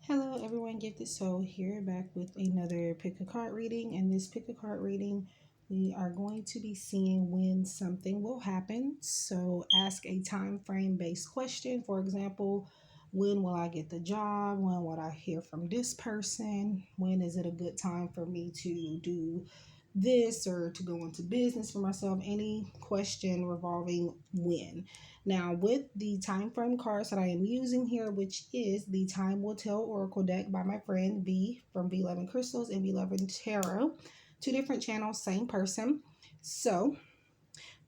Hello everyone, Gifted Soul here, back with another pick a card reading. In this pick a card reading, we are going to be seeing when something will happen. So ask a time frame based question. For example, when will I get the job? When will I hear from this person? When is it a good time for me to do this or to go into business for myself? Any question revolving when. Now, with the time frame cards that I am using here, which is the Time Will Tell Oracle deck by my friend V from V11 Crystals and V11 Tarot, two different channels, same person. So,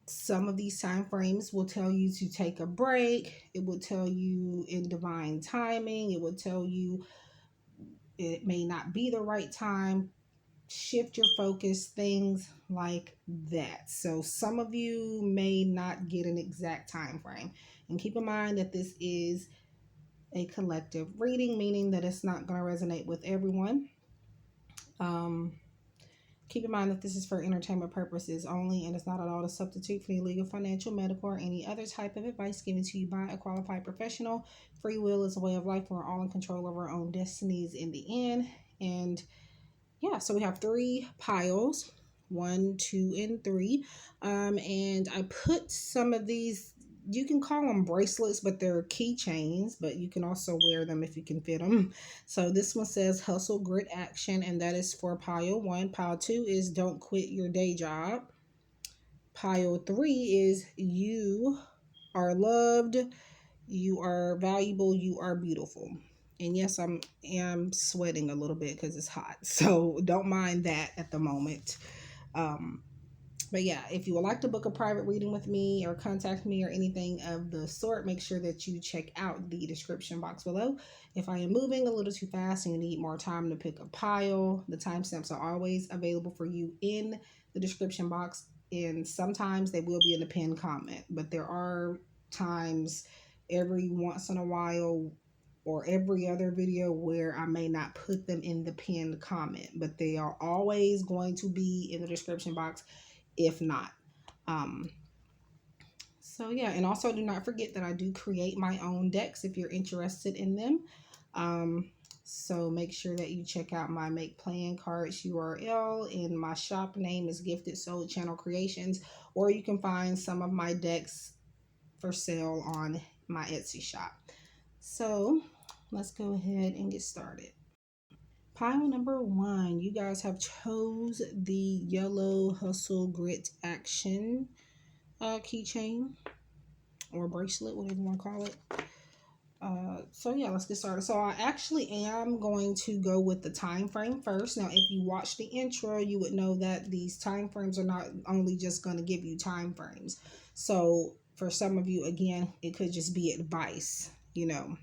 some of these time frames will tell you to take a break. It will tell you in divine timing. It will tell you it may not be the right time. Shift your focus, things like that. So some of you may not get an exact time frame. And keep in mind that this is a collective reading, meaning that it's not going to resonate with everyone. Um, Keep in mind that this is for entertainment purposes only, and it's not at all a substitute for any legal, financial, medical, or any other type of advice given to you by a qualified professional. Free will is a way of life. We're all in control of our own destinies in the end. And yeah, so we have three piles, 1, 2, and 3. And I put some of these, you can call them bracelets, but they're keychains, but you can also wear them if you can fit them. So this one says hustle, grit, action, and that is for pile 1. Pile 2 is don't quit your day job. Pile 3 is you are loved, you are valuable, you are beautiful. And yes, am sweating a little bit because it's hot. So don't mind that at the moment. Um, but yeah, if you would like to book a private reading with me or contact me or anything of the sort, make sure that you check out the description box below. If I am moving a little too fast and you need more time to pick a pile, the timestamps are always available for you in the description box. And sometimes they will be in the pinned comment, but there are times every once in a while or every other video where I may not put them in the pinned comment, but they are always going to be in the description box if not. Um, so yeah, and also do not forget that I do create my own decks if you're interested in them. So make sure that you check out my Make Playing Cards URL, and my shop name is Gifted Soul Channel Creations, or you can find some of my decks for sale on my Etsy shop. So let's go ahead and get started. Pile number 1, you guys have chose the yellow hustle grit action keychain or bracelet, whatever you want to call it. So yeah, let's get started. So I actually am going to go with the time frame first. Now, if you watch the intro, you would know that these time frames are not only just going to give you time frames. So for some of you, again, it could just be advice, you know.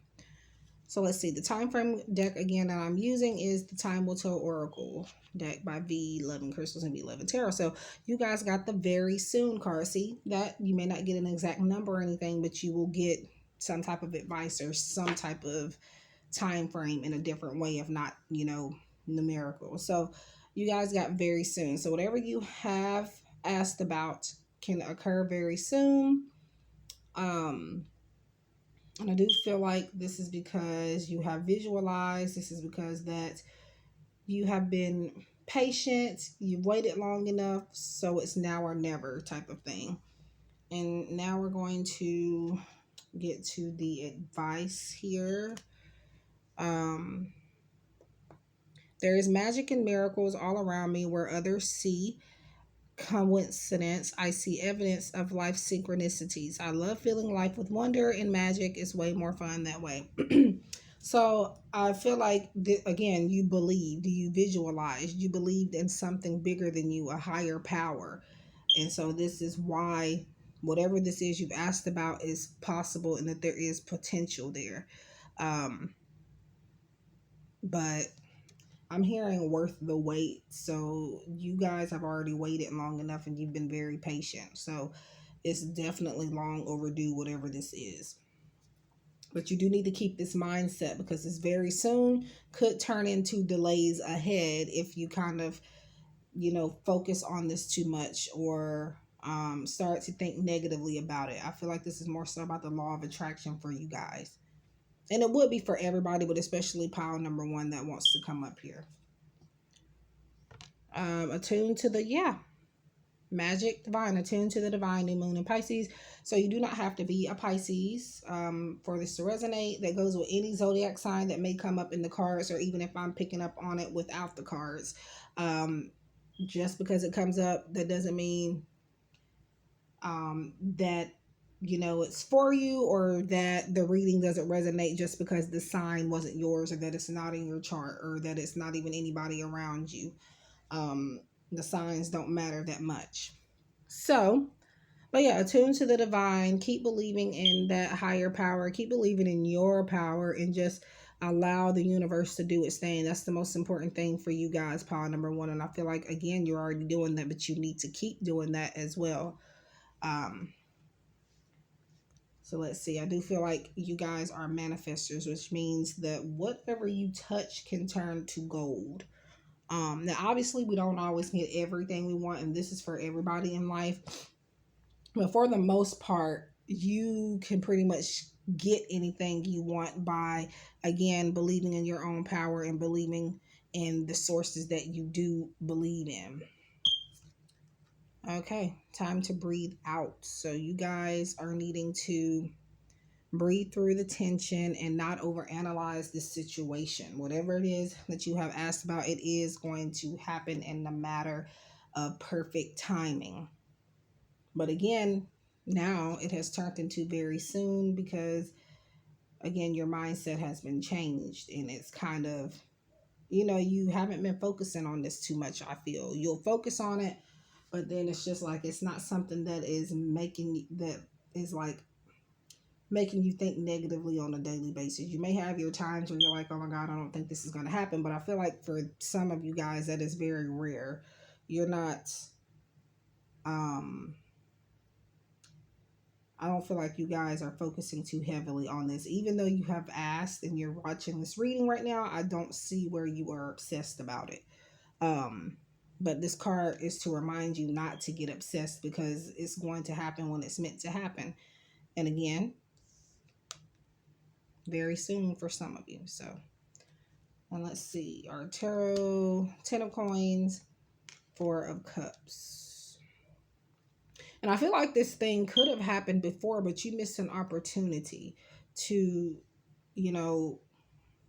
So let's see. The time frame deck again that I'm using is the Time Will Tell Oracle deck by V11 Crystals and V11 Tarot. So you guys got the very soon card. See that you may not get an exact number or anything, but you will get some type of advice or some type of time frame in a different way, if not, you know, numerical. So you guys got very soon. So whatever you have asked about can occur very soon. And I do feel like this is because you have visualized, this is because that you have been patient, you've waited long enough, so it's now or never type of thing. And now we're going to get to the advice here. There is magic and miracles all around me where others see coincidence. I see evidence of life synchronicities. I love feeling life with wonder, and magic is way more fun that way. So I feel like, again, you believed, you visualized, you believed in something bigger than you, a higher power. And so this is why whatever this is you've asked about is possible and that there is potential there. But I'm hearing worth the wait. So you guys have already waited long enough and you've been very patient. So it's definitely long overdue, whatever this is. But you do need to keep this mindset because this very soon could turn into delays ahead if you kind of, you know, focus on this too much or start to think negatively about it. I feel like this is more so about the law of attraction for you guys. And it would be for everybody, but especially pile number one that wants to come up here. Attuned to the, yeah, magic divine, attuned to the divine, new moon in Pisces. So you do not have to be a Pisces for this to resonate. That goes with any zodiac sign that may come up in the cards, or even if I'm picking up on it without the cards. Just because it comes up, that doesn't mean that it's for you, or that the reading doesn't resonate just because the sign wasn't yours, or that it's not in your chart, or that it's not even anybody around you. The signs don't matter that much. So, but yeah, attune to the divine, keep believing in that higher power, keep believing in your power, and just allow the universe to do its thing. That's the most important thing for you guys, pile number one. And I feel like, again, you're already doing that, but you need to keep doing that as well. um So let's see. I do feel like you guys are manifestors, which means that whatever you touch can turn to gold. Now obviously we don't always get everything we want, and this is for everybody in life. But for the most part, you can pretty much get anything you want by, again, believing in your own power and believing in the sources that you do believe in. Okay, time to breathe out. So you guys are needing to breathe through the tension and not overanalyze the situation. Whatever it is that you have asked about, it is going to happen in the matter of perfect timing. But again, now it has turned into very soon, because again, your mindset has been changed, and it's kind of, you haven't been focusing on this too much. I feel you'll focus on it, but then it's just like it's not something that is like making you think negatively on a daily basis. You may have your times where you're like, oh my God, I don't think this is going to happen. But I feel like for some of you guys, that is very rare. You're not, I don't feel like you guys are focusing too heavily on this. Even though you have asked and you're watching this reading right now, I don't see where you are obsessed about it. But this card is to remind you not to get obsessed, because it's going to happen when it's meant to happen. And again, very soon for some of you. So, and let's see, our tarot, 10 of coins, 4 of cups. And I feel like this thing could have happened before, but you missed an opportunity to, you know,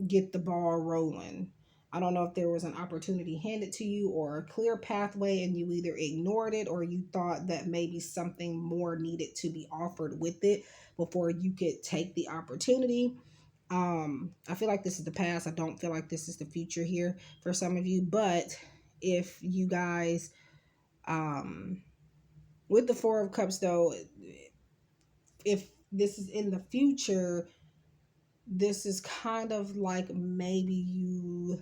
get the ball rolling. I don't know if there was an opportunity handed to you or a clear pathway, and you either ignored it, or you thought that maybe something more needed to be offered with it before you could take the opportunity. I feel like this is the past. I don't feel like this is the future here for some of you. But if you guys, with the 4 of cups though, if this is in the future, this is kind of like maybe you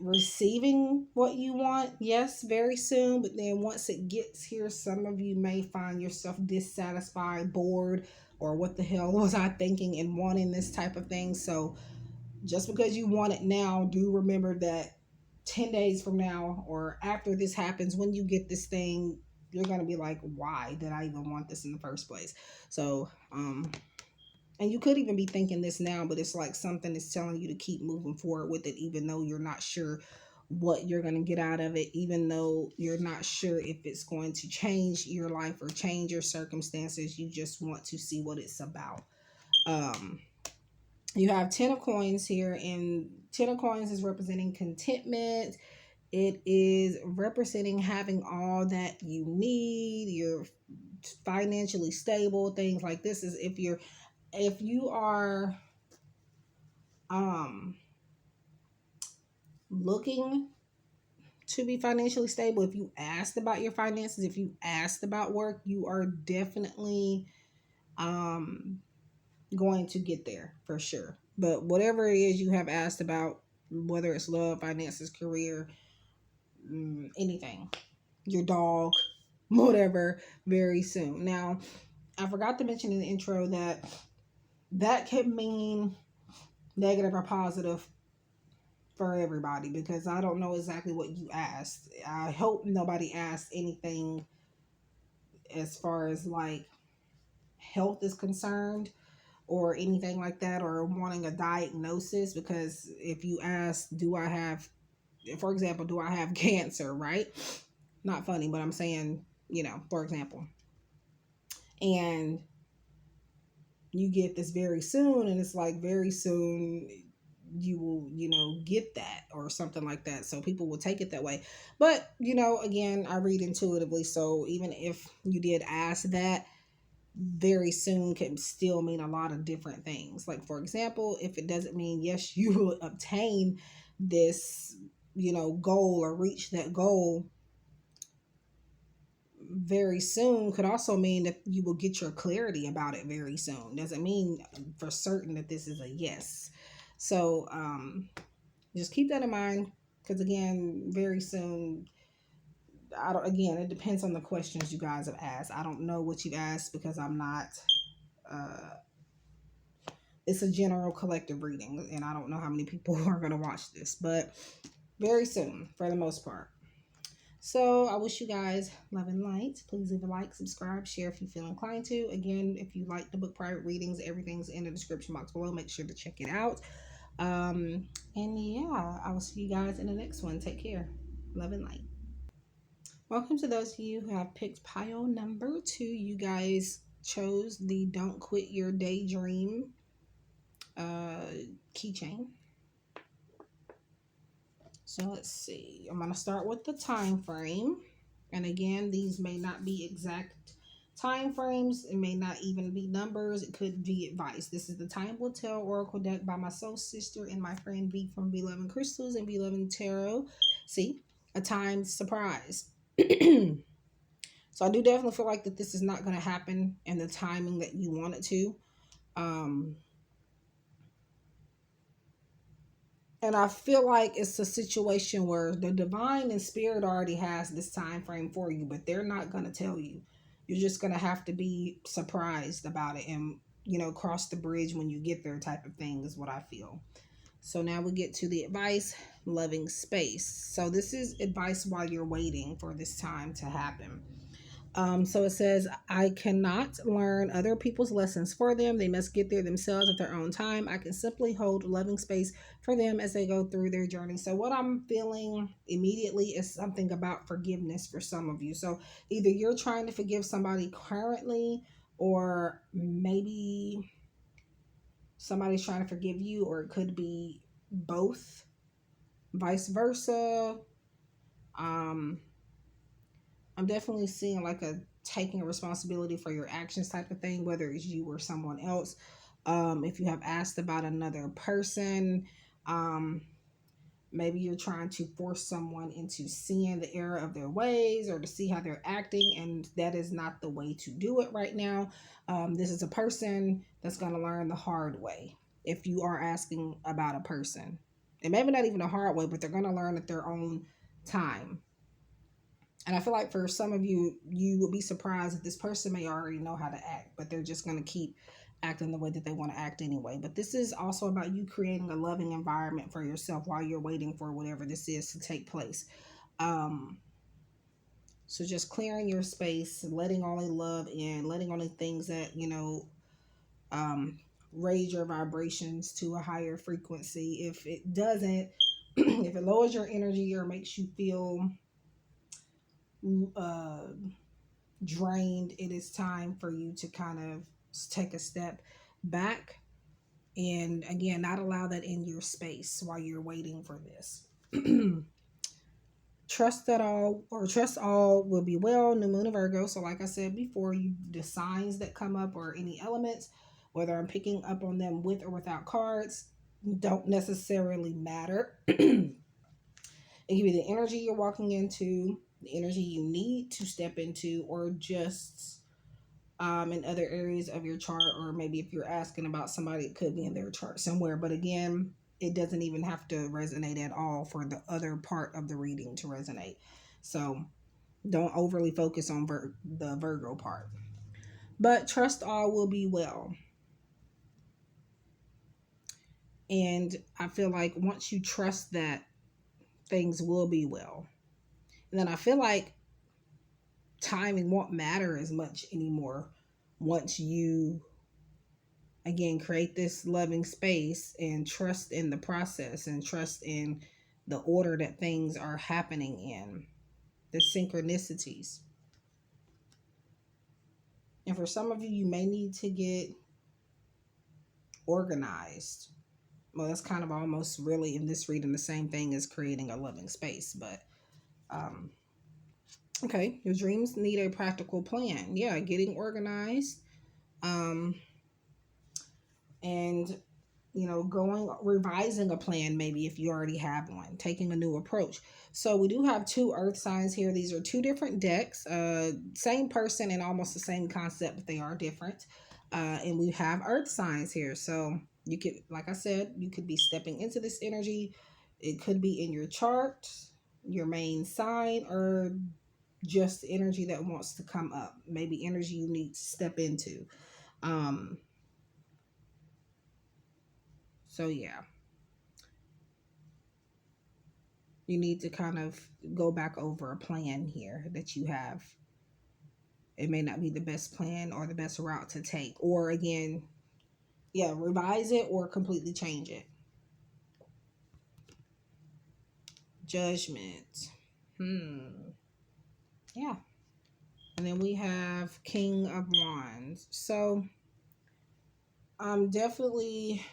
receiving what you want, yes, very soon. But then once it gets here, some of you may find yourself dissatisfied, bored, or what the hell was I thinking, and wanting this type of thing. So just because you want it now, do remember that 10 days from now, or after this happens, when you get this thing, you're going to be like, why did I even want this in the first place? So and you could even be thinking this now, but it's like something is telling you to keep moving forward with it, even though you're not sure what you're going to get out of it, even though you're not sure if it's going to change your life or change your circumstances. You just want to see what it's about. You have 10 of coins here, and 10 of coins is representing contentment. It is representing having all that you need. You're financially stable, things like this. Is if you are looking to be financially stable, if you asked about your finances, if you asked about work, you are definitely going to get there for sure. But whatever it is you have asked about, whether it's love, finances, career, anything, your dog, whatever, very soon. Now, I forgot to mention in the intro that can mean negative or positive for everybody, because I don't know exactly what you asked. I hope nobody asked anything as far as like health is concerned. or anything like that, or wanting a diagnosis. Because if you ask, do I have, for example, do I have cancer, right? Not funny, but I'm saying, for example, and you get this very soon, and it's like very soon you will, get that or something like that. So people will take it that way. But, again, I read intuitively. So even if you did ask that, very soon can still mean a lot of different things. Like, for example, if it doesn't mean, yes, you will obtain this, goal or reach that goal very soon, could also mean that you will get your clarity about it very soon. Doesn't mean for certain that this is a yes. So just keep that in mind, because again, very soon, I don't, again, it depends on the questions you guys have asked. I don't know what you've asked, because I'm not uh it's a general collective reading, and I don't know how many people are going to watch this, but very soon for the most part. So I wish you guys love and light. Please leave a like, subscribe, share if you feel inclined to. Again, if you like the book private readings, everything's in the description box below. Make sure to check it out. And yeah, I will see you guys in the next one. Take care. Love and light. Welcome to those of you who have picked pile number 2. You guys chose the Don't Quit Your Daydream keychain. So let's see. I'm going to start with the time frame. And again, these may not be exact time frames. It may not even be numbers. It could be advice. This is the Time Will Tell Oracle deck by my soul sister and my friend V from V11 Crystals and V11 Tarot. See, a timed surprise. So I do definitely feel like that this is not going to happen in the timing that you want it to. And I feel like it's a situation where the divine and spirit already has this time frame for you, but they're not going to tell you. You're just going to have to be surprised about it and, cross the bridge when you get there, type of thing is what I feel. So now we get to the advice, loving space. So this is advice while you're waiting for this time to happen. So it says, I cannot learn other people's lessons for them. They must get there themselves at their own time. I can simply hold loving space for them as they go through their journey. So what I'm feeling immediately is something about forgiveness for some of you. So either you're trying to forgive somebody currently, or maybe somebody's trying to forgive you, or it could be both, vice versa. I'm definitely seeing like a taking a responsibility for your actions type of thing, whether it's you or someone else. If you have asked about another person, um, maybe you're trying to force someone into seeing the error of their ways or to see how they're acting, and that is not the way to do it right now. This is a person that's going to learn the hard way if you are asking about a person. And maybe not even a hard way, but they're going to learn at their own time. And I feel like for some of you, you would be surprised that this person may already know how to act, but they're just going to keep acting the way that they want to act anyway. But this is also about you creating a loving environment for yourself while you're waiting for whatever this is to take place. So just clearing your space, letting only love in, letting only things that, raise your vibrations to a higher frequency. If it doesn't, if it lowers your energy or makes you feel drained, it is time for you to kind of take a step back and again not allow that in your space while you're waiting for this. Trust all will be well. New moon of Virgo. So like I said before, the signs that come up or any elements, whether I'm picking up on them with or without cards, don't necessarily matter. It can be the energy you're walking into, the energy you need to step into, or just in other areas of your chart, or maybe if you're asking about somebody, it could be in their chart somewhere. But again, it doesn't even have to resonate at all for the other part of the reading to resonate. So don't overly focus on the Virgo part. But trust all will be well. And I feel like once you trust that, things will be well. And then I feel like timing won't matter as much anymore once you again, create this loving space and trust in the process and trust in the order that things are happening in, the synchronicities. And for some of you, you may need to get organized. Well, that's kind of almost really in this reading the same thing as creating a loving space. But um, okay, your dreams need a practical plan. Yeah, getting organized. Um, and going revising a plan, maybe if you already have one, taking a new approach. So we do have two earth signs here. These are two different decks, same person and almost the same concept, but they are different. And we have earth signs here, so you could, like I said, you could be stepping into this energy. It could be in your chart, your main sign, or just energy that wants to come up, maybe energy you need to step into. um so yeah, you need to kind of go back over a plan here that you have. It may not be the best plan or the best route to take, or again, yeah, revise it or completely change it. Judgment. Yeah. And then we have King of Wands. So I'm definitely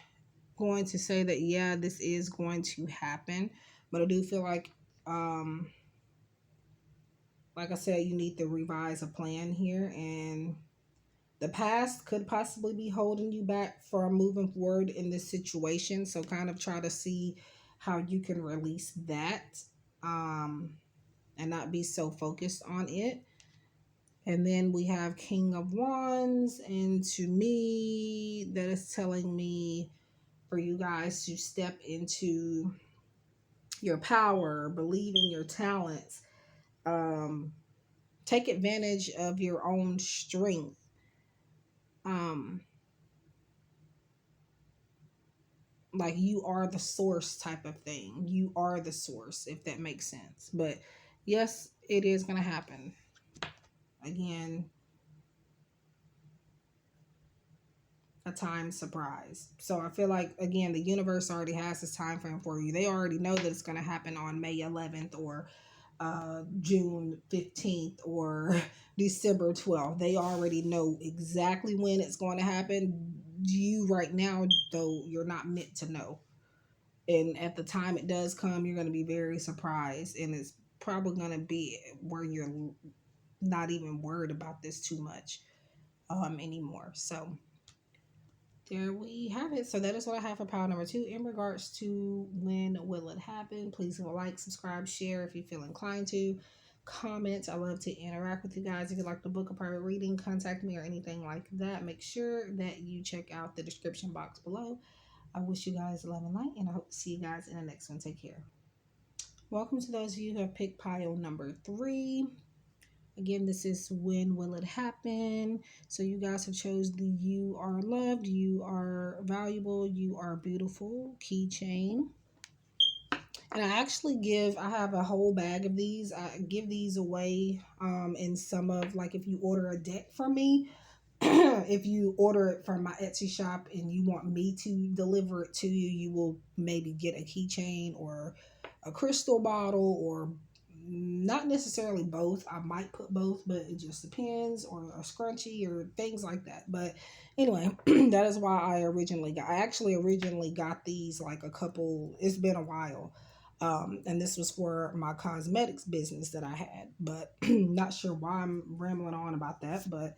going to say that, yeah, this is going to happen, but I do feel like I said, you need to revise a plan here, and the past could possibly be holding you back from moving forward in this situation. So kind of try to see how you can release that, um, and not be so focused on it. And then we have King of Wands, and to me, that is telling me for you guys to step into your power, believe in your talents, um, take advantage of your own strength. Um, like you are the source type of thing. You are the source, if that makes sense. But yes, it is going to happen. Again, a time surprise. So I feel like, again, the universe already has this time frame for you. They already know that it's going to happen on May 11th or June 15th or December 12th. They already know exactly when it's going to happen. You right now, though, you're not meant to know. And at the time it does come, you're going to be very surprised, and it's probably going to be where you're not even worried about this too much anymore. So there we have it. So that is what I have for pile number 2 in regards to when will it happen. Please like, subscribe, share if you feel inclined to. Comment. I love to interact with you guys. If you'd like to book a private reading, contact me or anything like that. Make sure that you check out the description box below. I wish you guys love and light, and I hope to see you guys in the next one. Take care. Welcome to those of you who have picked pile number 3. Again, this is when will it happen. So you guys have chose the you are loved, you are valuable, you are beautiful keychain. And I have a whole bag of these. I give these away in some of, like, if you order a deck from me, if you order it from my Etsy shop and you want me to deliver it to you, you will maybe get a keychain or a crystal bottle, or not necessarily both. I might put both, but it just depends, or a scrunchie or things like that. But anyway, that is why I actually originally got these like it's been a while. And this was for my cosmetics business that I had, but not sure why I'm rambling on about that, but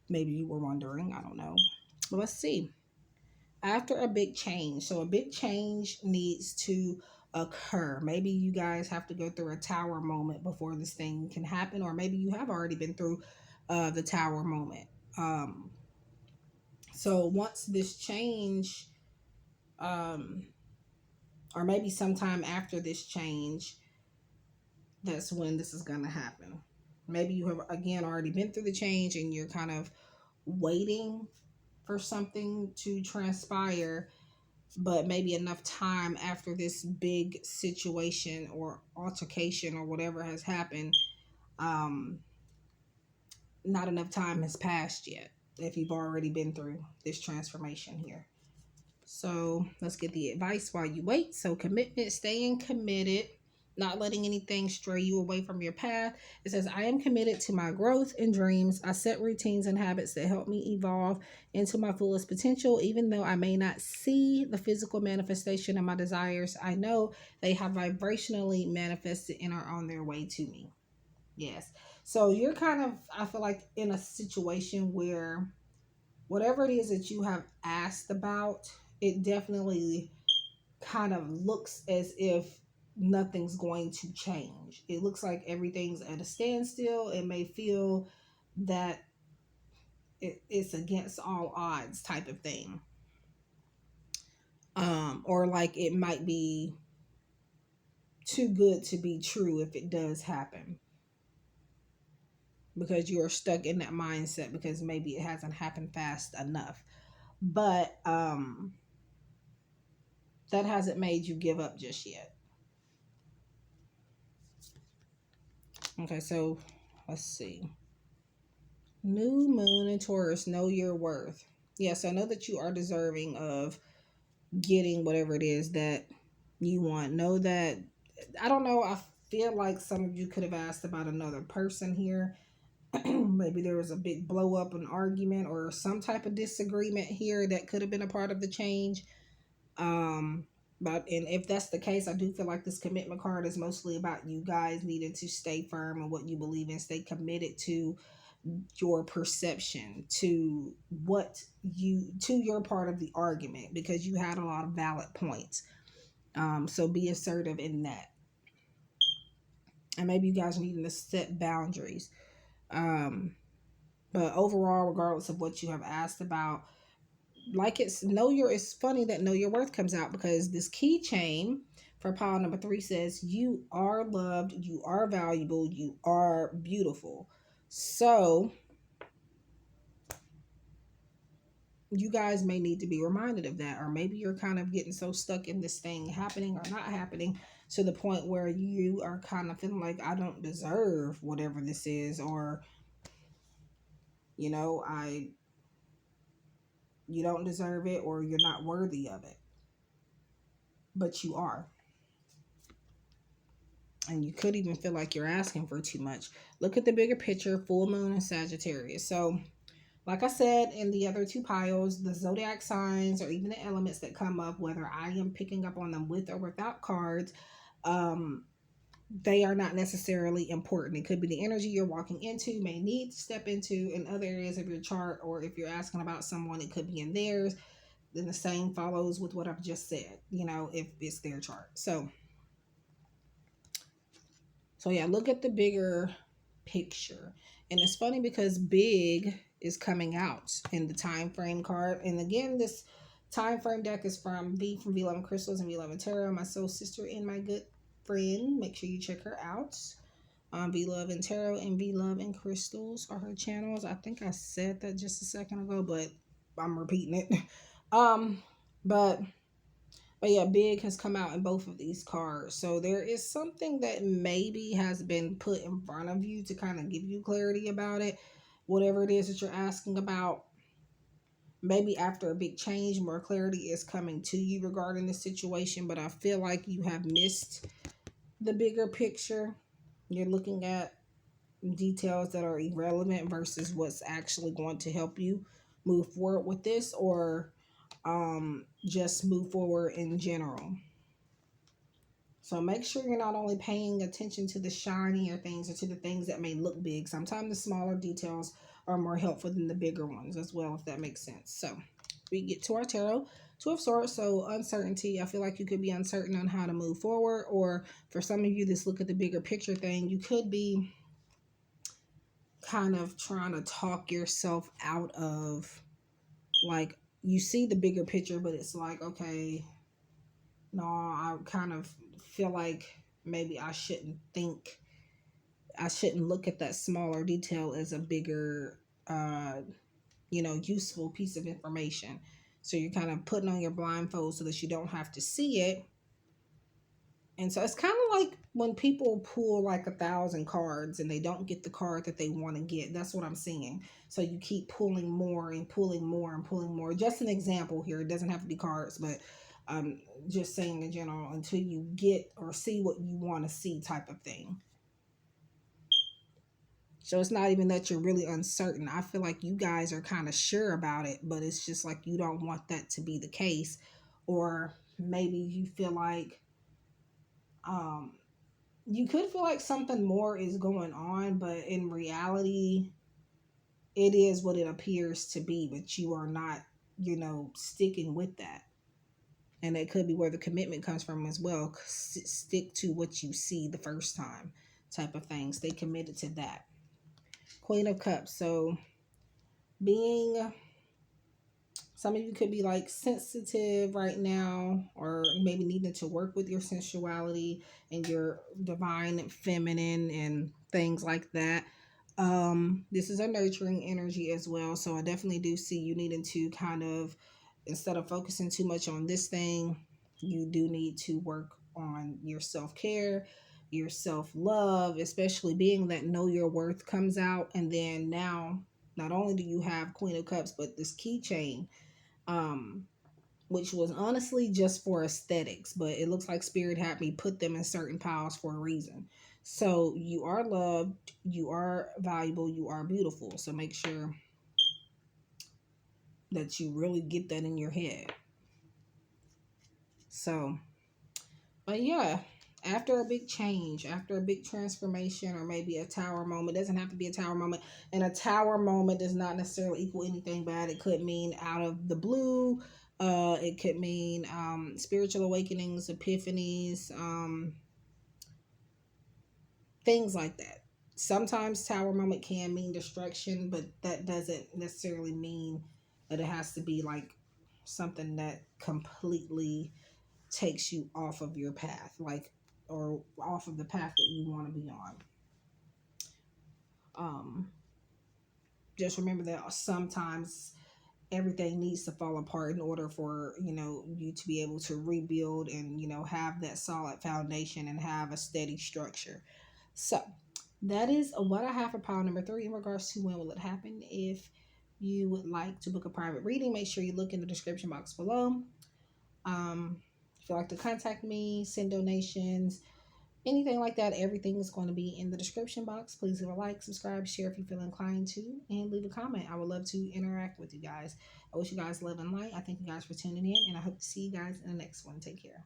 maybe you were wondering. I don't know. But let's see. After a big change. So a big change needs to occur. Maybe you guys have to go through a tower moment before this thing can happen, or maybe you have already been through the tower moment. So once this change, um, or maybe sometime after this change, that's when this is going to happen. Maybe you have, again, already been through the change and you're kind of waiting for something to transpire, but maybe enough time after this big situation or altercation or whatever has happened, not enough time has passed yet. if you've already been through this transformation here. So let's get the advice while you wait. So commitment, staying committed, not letting anything stray you away from your path. It says, I am committed to my growth and dreams. I set routines and habits that help me evolve into my fullest potential. Even though I may not see the physical manifestation of my desires, I know they have vibrationally manifested and are on their way to me. Yes. So you're kind of, I feel like, in a situation where whatever it is that you have asked about, it definitely kind of looks as if nothing's going to change. It looks like everything's at a standstill. It may feel that it's against all odds type of thing. Or like it might be too good to be true if it does happen, because you're stuck in that mindset because maybe it hasn't happened fast enough. But that hasn't made you give up just yet. Okay, so let's see. New moon in Taurus, know your worth. Yes, I know that you are deserving of getting whatever it is that you want. Know that, I don't know, I feel like some of you could have asked about another person here. Maybe there was a big blow up, an argument, or some type of disagreement here that could have been a part of the change. Um, but and if that's the case, I do feel like this commitment card is mostly about you guys needing to stay firm in what you believe in, stay committed to your perception, to your part of the argument, because you had a lot of valid points. So be assertive in that. And maybe you guys needing to set boundaries. But overall, regardless of what you have asked about, like it's funny that know your worth comes out, because this keychain for pile number 3 says you are loved, you are valuable, you are beautiful. So you guys may need to be reminded of that, or maybe you're kind of getting so stuck in this thing happening or not happening to the point where you are kind of feeling like, I don't deserve whatever this is, or I you don't deserve it, or you're not worthy of it, but you are. And you could even feel like you're asking for too much. Look at the bigger picture, full moon and Sagittarius. So like I said in the other 2 piles, the zodiac signs or even the elements that come up, whether I am picking up on them with or without cards, they are not necessarily important. It could be the energy you're walking into, may need to step into in other areas of your chart, or if you're asking about someone, it could be in theirs. Then the same follows with what I've just said, if it's their chart. So yeah, look at the bigger picture. And it's funny because big is coming out in the time frame card. And again, this time frame deck is from V11 Crystals and V11 Tarot, my soul sister and my good friend. Make sure you check her out. V Love and Tarot and V Love and Crystals are her channels. I think I said that just a second ago, but I'm repeating it. But yeah, big has come out in both of these cards. So there is something that maybe has been put in front of you to kind of give you clarity about it. Whatever it is that you're asking about, maybe after a big change, more clarity is coming to you regarding the situation. But I feel like you have missed the bigger picture. You're looking at details that are irrelevant versus what's actually going to help you move forward with this, or just move forward in general. So make sure you're not only paying attention to the shinier things or to the things that may look big. Sometimes the smaller details are more helpful than the bigger ones as well, if that makes sense. So we get to our tarot, 2 of Swords. So uncertainty. I feel like you could be uncertain on how to move forward, or for some of you, this look at the bigger picture thing, you could be kind of trying to talk yourself out of, like, you see the bigger picture, but it's like, okay, no, I kind of feel like maybe I shouldn't look at that smaller detail as a bigger, useful piece of information. So you're kind of putting on your blindfold so that you don't have to see it. And so it's kind of like when people pull like 1,000 cards and they don't get the card that they want to get. That's what I'm seeing. So you keep pulling more and pulling more and pulling more. Just an example here. It doesn't have to be cards, but just saying in general until you get or see what you want to see type of thing. So it's not even that you're really uncertain. I feel like you guys are kind of sure about it, but it's just like you don't want that to be the case. Or maybe you feel like um you could feel like something more is going on, but in reality, it is what it appears to be, but you are not, sticking with that. And that could be where the commitment comes from as well. Stick to what you see the first time, type of thing. Stay committed to that. Queen of Cups. So, being some of you could be like sensitive right now, or maybe needing to work with your sensuality and your divine feminine and things like that. This is a nurturing energy as well. So I definitely do see you needing to kind of, instead of focusing too much on this thing, you do need to work on your self care, your self love, especially being that know your worth comes out. And then now, not only do you have Queen of Cups, but this keychain um, which was honestly just for aesthetics, but it looks like Spirit had me put them in certain piles for a reason. So you are loved, you are valuable, you are beautiful. So make sure that you really get that in your head. So, but yeah, after a big change, after a big transformation, or maybe a tower moment, doesn't have to be a tower moment. And a tower moment does not necessarily equal anything bad. It could mean out of the blue. It could mean spiritual awakenings, epiphanies, things like that. Sometimes tower moment can mean destruction, but that doesn't necessarily mean that it has to be like something that completely takes you off of your path, like, or off of the path that you want to be on. Um, just remember that sometimes everything needs to fall apart in order for you to be able to rebuild and have that solid foundation and have a steady structure. So that is what I have for pile number 3 in regards to when will it happen. If you would like to book a private reading, make sure you look in the description box below. If you'd like to contact me, send donations, anything like that, everything is going to be in the description box. Please leave a like, subscribe, share if you feel inclined to, and leave a comment. I would love to interact with you guys. I wish you guys love and light. I thank you guys for tuning in, and I hope to see you guys in the next one. Take care.